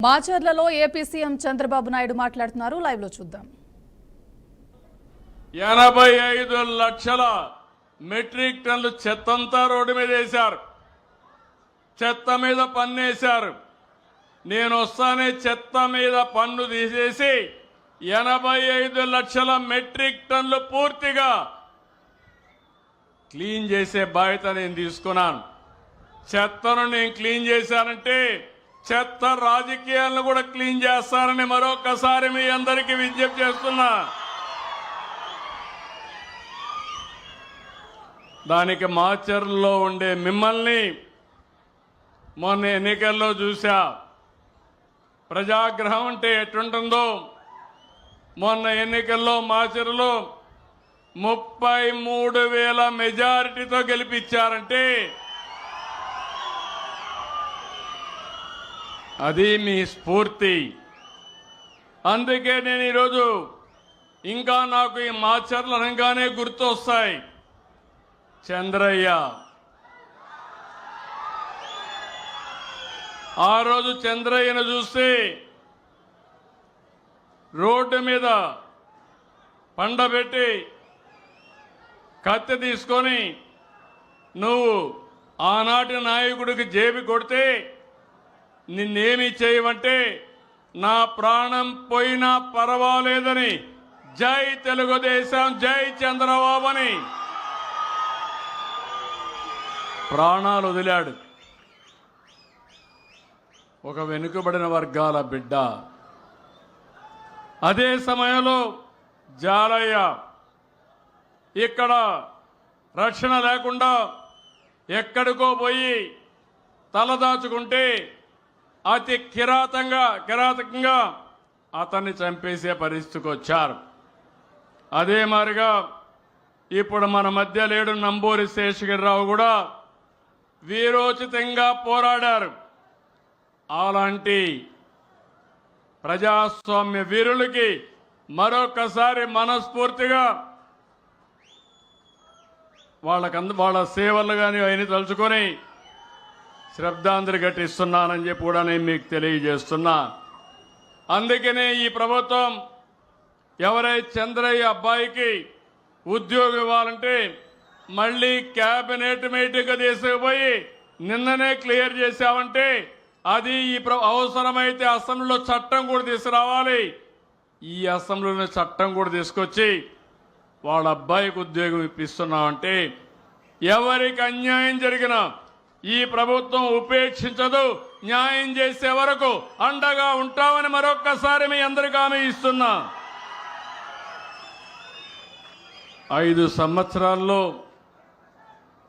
మాచర్లలో AP CM Chandrababu Naidu మాట్లాడుతున్నారు. Live లో చూద్దాం. 85 లక్షల మెట్రిక్ టన్నులు చెత్తంతా రోడ్డు మీద వేశారు. చెత్త మీద పన్నేశారు. నేను వస్తానే చెత్త మీద పన్ను తీసేసి 85 లక్షల మెట్రిక్ టన్నులు పూర్తిగా క్లీన్ చేసే బాధ్యత నేను తీసుకున్నాను. చెత్తను నేను క్లీన్ చేశానంటే చెత్త రాజకీయాలను కూడా క్లీన్ చేస్తానని మరొకసారి మీ అందరికీ విజ్ఞప్తి చేస్తున్నా. దానికి మాచర్లలో ఉండే మిమ్మల్ని మొన్న ఎన్నికల్లో చూశా. ప్రజాగ్రహం అంటే ఎట్లుంటుందో మొన్న ఎన్నికల్లో మాచర్లో 33,000 మెజారిటీతో గెలిపించారంటే అది మీ స్ఫూర్తి. అందుకే నేను ఈరోజు ఇంకా నాకు ఈ మాచర్లు అనగానే గుర్తొస్తాయి. చంద్రయ్య ఆ రోజు చంద్రయ్యను చూస్తే రోడ్డు మీద పండబెట్టి కత్తి తీసుకొని నువ్వు ఆనాటి నాయకుడికి జేబి కొడితే నిన్నేమి చేయమంటే నా ప్రాణం పోయినా పర్వాలేదని జై తెలుగుదేశం జై చంద్రబాబు అని ప్రాణాలు వదిలాడు. ఒక వెనుకబడిన వర్గాల బిడ్డ. అదే సమయంలో జాలయ్య ఇక్కడ రక్షణ లేకుండా ఎక్కడికో పోయి తలదాచుకుంటే అతి కిరాతకంగా అతన్ని చంపేసే పరిస్థితికి వచ్చారు. అదే మాదిరిగా ఇప్పుడు మన మధ్య లేడు నంబూరి శేషగిరిరావు కూడా వీరోచితంగా పోరాడారు. అలాంటి ప్రజాస్వామ్య వీరులకి మరొకసారి మనస్ఫూర్తిగా వాళ్ళ సేవలు కానీ అవన్నీ తలుచుకొని శ్రద్ధాంజలి ఘటిస్తున్నానని చెప్పి కూడా నేను మీకు తెలియజేస్తున్నా. అందుకనే ఈ ప్రభుత్వం ఎవరైతే చంద్రయ్య అబ్బాయికి ఉద్యోగం ఇవ్వాలంటే మళ్ళీ క్యాబినెట్ మీటింగ్ తీసుకుపోయి నిన్ననే క్లియర్ చేశామంటే అది ఈ అవసరమైతే అసెంబ్లీలో చట్టం కూడా తీసుకురావాలి. ఈ అసెంబ్లీలో చట్టం కూడా తీసుకొచ్చి వాళ్ళ అబ్బాయికి ఉద్యోగం ఇప్పిస్తున్నామంటే ఎవరికి అన్యాయం జరిగినా ఈ ప్రభుత్వం ఉపేక్షించదు. న్యాయం చేసే వరకు అండగా ఉంటామని మరొక్కసారి మీ అందరికీ హామీ ఇస్తున్నా. 5 సంవత్సరాల్లో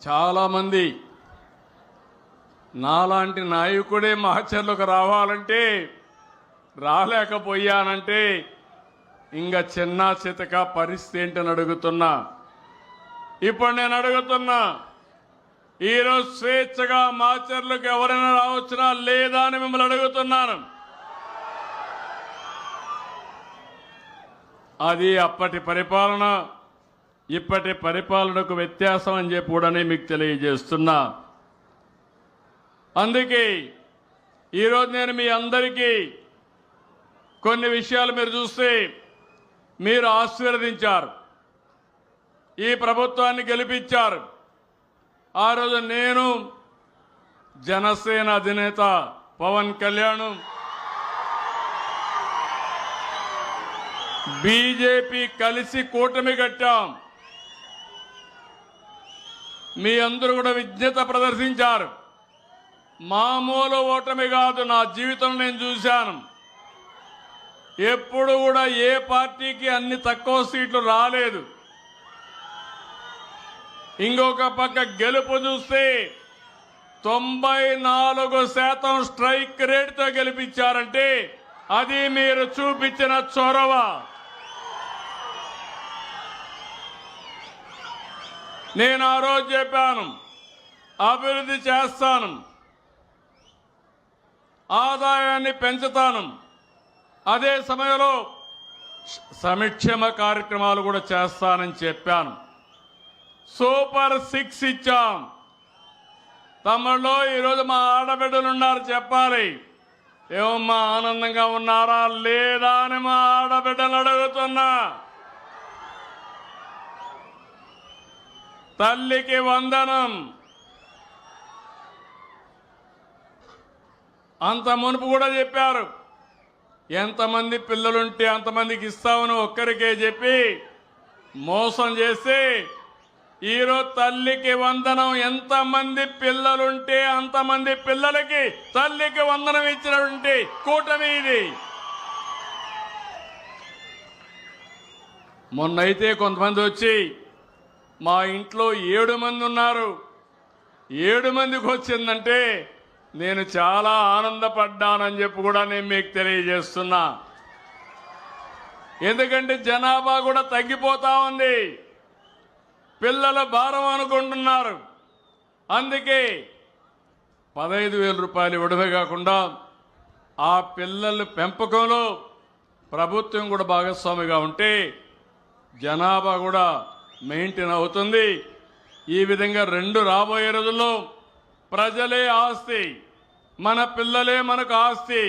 చాలామంది నాలాంటి నాయకుడే మాచర్లకు రావాలంటే రాలేకపోయానంటే ఇంకా చిన్న చితక పరిస్థితి ఏంటని అడుగుతున్నా. ఇప్పుడు నేను అడుగుతున్నా, ఈరోజు స్వేచ్ఛగా మాచర్లకు ఎవరైనా రావచ్చునా లేదా అని మిమ్మల్ని అడుగుతున్నాను. అది అప్పటి పరిపాలన ఇప్పటి పరిపాలనకు వ్యత్యాసం అని చెప్పి కూడా మీకు తెలియజేస్తున్నా. అందుకే ఈరోజు నేను మీ అందరికీ కొన్ని విషయాలు మీరు చూస్తే మీరు ఆశీర్వదించారు, ఈ ప్రభుత్వాన్ని గెలిపించారు. ఆ రోజు నేను జనసేన అధినేత పవన్ కళ్యాణ్, బీజేపీ కలిసి కూటమి కట్టాం. మీ అందరూ కూడా విజ్ఞత ప్రదర్శించారు. మామూలు ఓటమి కాదు, నా జీవితంలో నేను చూశాను. ఎప్పుడు కూడా ఏ పార్టీకి అన్ని తక్కువ సీట్లు రాలేదు. ఇంకొక పక్క గెలుపు చూస్తే 94% స్ట్రైక్ రేట్తో గెలిపించారంటే అది మీరు చూపించిన చొరవ. నేను ఆ రోజు చెప్పాను, అభివృద్ధి చేస్తాను, ఆదాయాన్ని పెంచుతాను, అదే సమయంలో సంక్షేమ కార్యక్రమాలు కూడా చేస్తానని చెప్పాను. సూపర్ 6 ఇచ్చాం. తమలో ఈరోజు మా ఆడబిడ్డలు ఉన్నారు చెప్పాలి. ఏమమ్మా ఆనందంగా ఉన్నారా లేదా అని మా ఆడబిడ్డలు అడుగుతున్నా. తల్లికి వందనం. అంత మునుపు కూడా చెప్పారు, ఎంతమంది పిల్లలుంటే అంతమందికి ఇస్తామని ఒక్కరికే చెప్పి మోసం చేసి ఈరోజు తల్లికి వందనం, ఎంతమంది పిల్లలుంటే అంతమంది పిల్లలకి తల్లికి వందనం ఇచ్చినటువంటి కూటమి ఇది. మొన్నైతే కొంతమంది వచ్చి మా ఇంట్లో 7 మంది ఉన్నారు, 7 మందికి వచ్చిందంటే నేను చాలా ఆనందపడ్డానని చెప్పి కూడా నేను మీకు తెలియజేస్తున్నా. ఎందుకంటే జనాభా కూడా తగ్గిపోతా ఉంది, పిల్లల భారం అనుకుంటున్నారు. అందుకే 15,000 రూపాయలు ఇవ్వడమే కాకుండా ఆ పిల్లల పెంపకంలో ప్రభుత్వం కూడా భాగస్వామిగా ఉంటే జనాభా కూడా మెయింటైన్ అవుతుంది. ఈ విధంగా 2 రాబోయే రోజుల్లో ప్రజలే ఆస్తి, మన పిల్లలే మనకు ఆస్తి.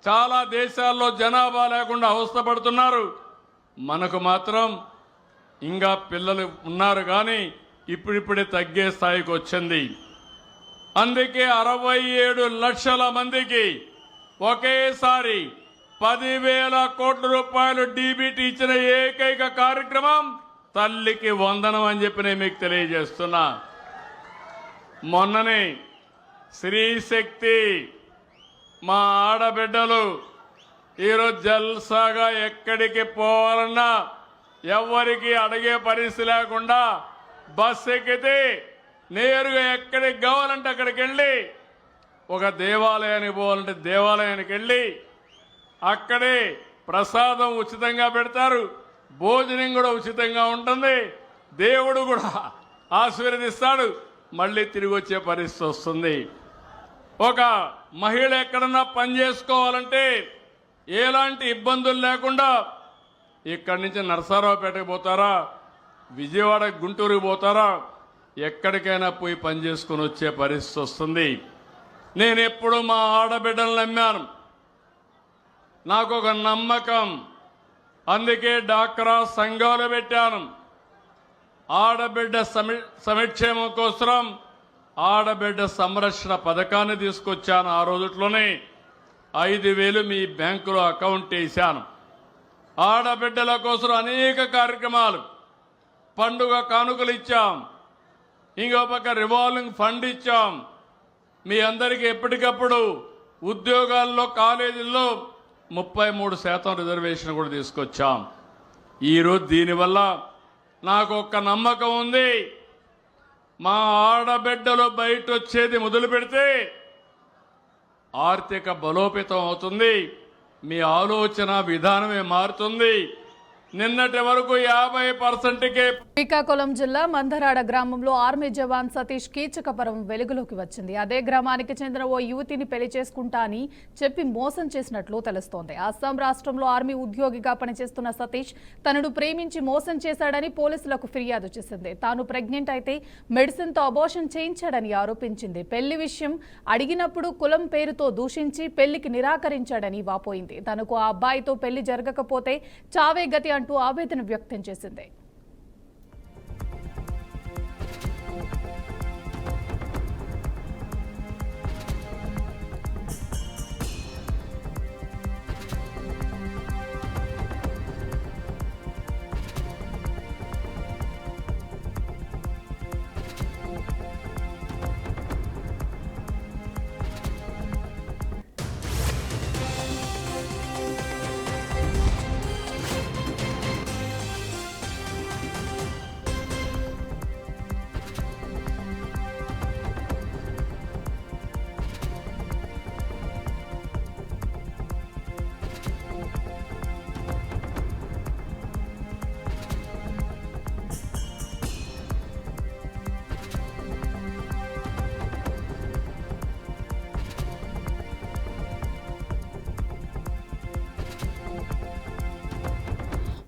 చాలా దేశాల్లో జనాభా లేకుండా అవస్థపడుతున్నారు, మనకు మాత్రం ఇంకా పిల్లలు ఉన్నారు కానీ ఇప్పుడిప్పుడే తగ్గే స్థాయికి వచ్చింది. అందుకే 67 లక్షల మందికి ఒకేసారి 10,000 కోట్ల రూపాయలు డీబీటీ ఇచ్చిన ఏకైక కార్యక్రమం తల్లికి వందనం అని చెప్పి నేను మీకు తెలియజేస్తున్నా. మొన్ననే శ్రీశక్తి మా ఆడబిడ్డలు ఈరోజు జల్సాగా ఎక్కడికి పోవాలన్నా ఎవరికి అడిగే పరిస్థితి లేకుండా బస్సు ఎక్కితే నేరుగా ఎక్కడికి కావాలంటే అక్కడికి వెళ్ళి, ఒక దేవాలయానికి పోవాలంటే దేవాలయానికి వెళ్ళి అక్కడే ప్రసాదం ఉచితంగా పెడతారు, భోజనం కూడా ఉచితంగా ఉంటుంది, దేవుడు కూడా ఆశీర్వదిస్తాడు, మళ్ళీ తిరిగి వచ్చే పరిస్థితి వస్తుంది. ఒక మహిళ ఎక్కడన్నా పని చేసుకోవాలంటే ఎలాంటి ఇబ్బందులు లేకుండా ఇక్కడి నుంచి నరసరావుపేటకు పోతారా, విజయవాడ గుంటూరుకు పోతారా, ఎక్కడికైనా పోయి పని చేసుకుని వచ్చే పరిస్థితి వస్తుంది. నేను ఎప్పుడు మా ఆడబిడ్డలు నమ్మాను, నాకు ఒక నమ్మకం, అందుకే డాక్రా సంఘాలు పెట్టాను. ఆడబిడ్డ సంక్షేమం కోసం ఆడబిడ్డ సంరక్షణ పథకాన్ని తీసుకొచ్చాను. ఆ రోజుట్లోనే 5,000 మీ బ్యాంకులో అకౌంట్ వేశాను. ఆడబిడ్డల కోసం అనేక కార్యక్రమాలు, పండుగ కానుకలు ఇచ్చాం, ఇంకో పక్క రివాల్వింగ్ ఫండ్ ఇచ్చాం. మీ అందరికీ ఎప్పటికప్పుడు ఉద్యోగాల్లో కాలేజీల్లో 33% రిజర్వేషన్ కూడా తీసుకొచ్చాం. ఈరోజు దీనివల్ల నాకు ఒక్క నమ్మకం ఉంది, మా ఆడబిడ్డలు బయట వచ్చేది మొదలు పెడితే ఆర్థిక బలోపేతం అవుతుంది, మీ ఆలోచన విధానమే మారుతుంది. నిన్నటి వరకు 50%కే. శ్రీకాకుళం జిల్లా మందరాడ గ్రామంలో ఆర్మీ జవాన్ సతీష్ కీచకపరం వెలుగులోకి వచ్చింది. అదే గ్రామానికి చెందిన ఓ యువతిని పెళ్లి చేసుకుంటా అని చెప్పి మోసం చేసినట్లు తెలుస్తోంది. అస్సాం రాష్ట్రంలో ఆర్మీ ఉద్యోగిగా పనిచేస్తున్న సతీష్ తనను ప్రేమించి మోసం చేశాడని పోలీసులకు ఫిర్యాదు చేసింది. తాను ప్రెగ్నెంట్ అయితే మెడిసిన్తో అబోర్షన్ చేయించాడని ఆరోపించింది. పెళ్లి విషయం అడిగినప్పుడు కులం పేరుతో దూషించి పెళ్లికి నిరాకరించాడని వాపోయింది. తనకు ఆ అబ్బాయితో పెళ్లి జరగకపోతే చావే గతి అంటూ ఆవేదన వ్యక్తం చేసింది.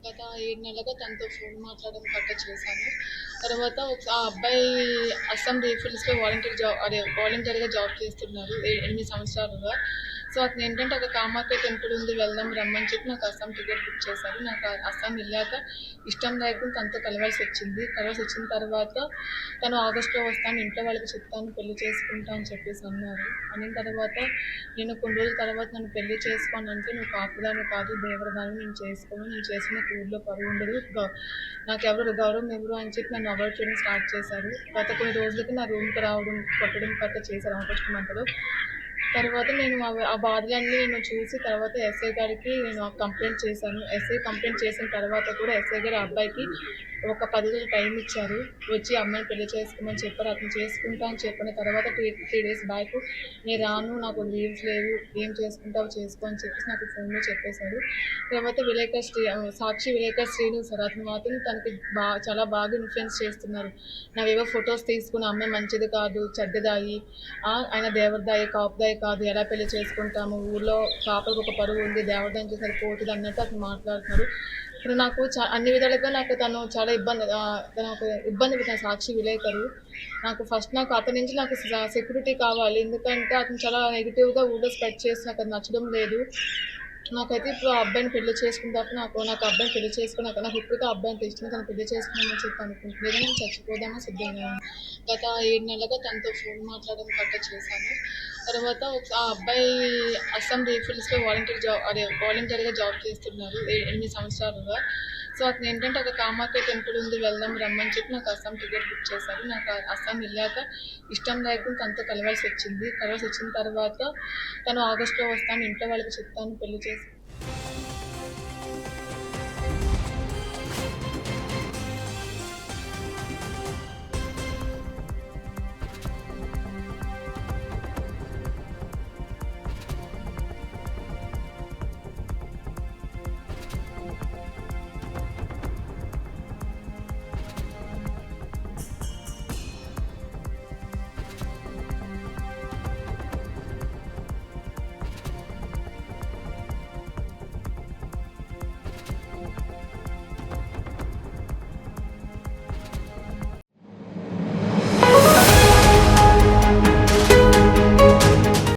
గత 7 నెలలుగా తనతో ఫోన్ మాట్లాడడం గట్రా చేశాను. తర్వాత ఆ అబ్బాయి అస్సాం రీఫిల్స్లో వాలంటీర్గా జాబ్ చేస్తున్నారు 8 సంవత్సరాలుగా. సో అతను ఏంటంటే ఒక కామాఖ్య టెంపుల్ ఉంది, వెళ్దాం రమ్మని చెప్పి నాకు అస్సాం టికెట్ బుక్ చేశారు. నాకు అస్సాం వెళ్ళాక ఇష్టం లేకుండా తనతో కలవాల్సి వచ్చిన తర్వాత తను ఆగస్టులో వస్తాను, ఇంట్లో వాళ్ళకి చెప్తాను, పెళ్లి చేసుకుంటా అని చెప్పేసి అన్నారు. అనిన తర్వాత నేను కొన్ని రోజుల తర్వాత నన్ను పెళ్లి చేసుకోను అంటే, నువ్వు కాపుదాన్ని కాదు దేవరదాన్ని, నేను చేసుకోను, నేను చేసిన ఊళ్ళో పరువు ఉండదు, నాకు ఎవరు గౌరవం ఎవరు అని చెప్పి నన్ను అవాయిడ్ చేయడం స్టార్ట్ చేశారు. గత కొన్ని రోజులకి నా రూమ్కి రావడం, కొట్టడం గట్రా చేశారు ఆగస్టు మంత్లో. తర్వాత నేను ఆ బాధలన్నీ నేను చూసి తర్వాత ఎస్ఐ గారికి నేను కంప్లైంట్ చేశాను. ఎస్ఐ కంప్లైంట్ చేసిన తర్వాత కూడా ఎస్ఐ గారు ఆ అబ్బాయికి ఒక 10 రోజులు టైం ఇచ్చారు. వచ్చి అమ్మాయిని పెళ్లి చేసుకోమని చెప్పారు. అతను చేసుకుంటా అని చెప్పిన తర్వాత 3 డేస్ బ్యాక్ నేను రాను, నాకు లీవ్స్ లేవు, ఏం చేసుకుంటావు చేసుకో అని చెప్పేసి నాకు ఫోన్లో చెప్పేశారు. తర్వాత సాక్షి విలేకర్ శ్రీను సార్, అతను మాత్రం తనకి చాలా బాగా ఇన్ఫ్లుయెన్స్ చేస్తున్నారు. నావేవో ఫొటోస్ తీసుకుని అమ్మాయి మంచిది కాదు, చెడ్డదాయి, ఆయన దేవరదాయి కాపుదాయి కాదు, ఎలా పెళ్లి చేసుకుంటాము, ఊళ్ళో కాపలకు ఒక పరువు ఉంది, దేవదాయం చేసి సరిపోతుంది అన్నట్టు అతను మాట్లాడుతున్నారు. ఇప్పుడు నాకు అన్ని విధాలుగా నాకు తను చాలా ఇబ్బంది పెట్టిన సాక్షి విలేకరు. నాకు అతని నుంచి నాకు సెక్యూరిటీ కావాలి, ఎందుకంటే అతను చాలా నెగిటివ్గా ఊళ్ళో స్ప్రెడ్ చేసి నాకు అది నచ్చడం లేదు. నాకైతే ఇప్పుడు ఆ అబ్బాయిని పెళ్లి చేసుకున్న తర్వాత నాకు అబ్బాయిని పెళ్లి చేసుకున్నాక నాకు ఇప్పటికీ ఆ అబ్బాయిని ఇష్టం, తను పెళ్లి చేసుకున్నామని చెప్పి అనుకుంటున్నాను. నేను చచ్చిపోదామా సిద్ధంగా గత 7 నెలలుగా తనతో ఫోన్ మాట్లాడడం గట్రా చేశాను. తర్వాత ఆ అబ్బాయి అస్సాం రీఫిల్స్లో వాలంటీర్గా జాబ్ చేస్తున్నారు 8 సంవత్సరాలుగా. సో అతను ఏంటంటే ఒక కామాఖ్య టెంపుల్ ఉంది, వెళ్దాం రమ్మని చెప్పి నాకు అస్సాం టికెట్ బుక్ చేశారు. నాకు అస్సాం వెళ్ళాక ఇష్టం లేకుండా తనతో కలవాల్సి వచ్చిన తర్వాత తను ఆగస్టులో వస్తాను, ఇంట్లో వాళ్ళకి చెప్తాను, పెళ్లి చేసి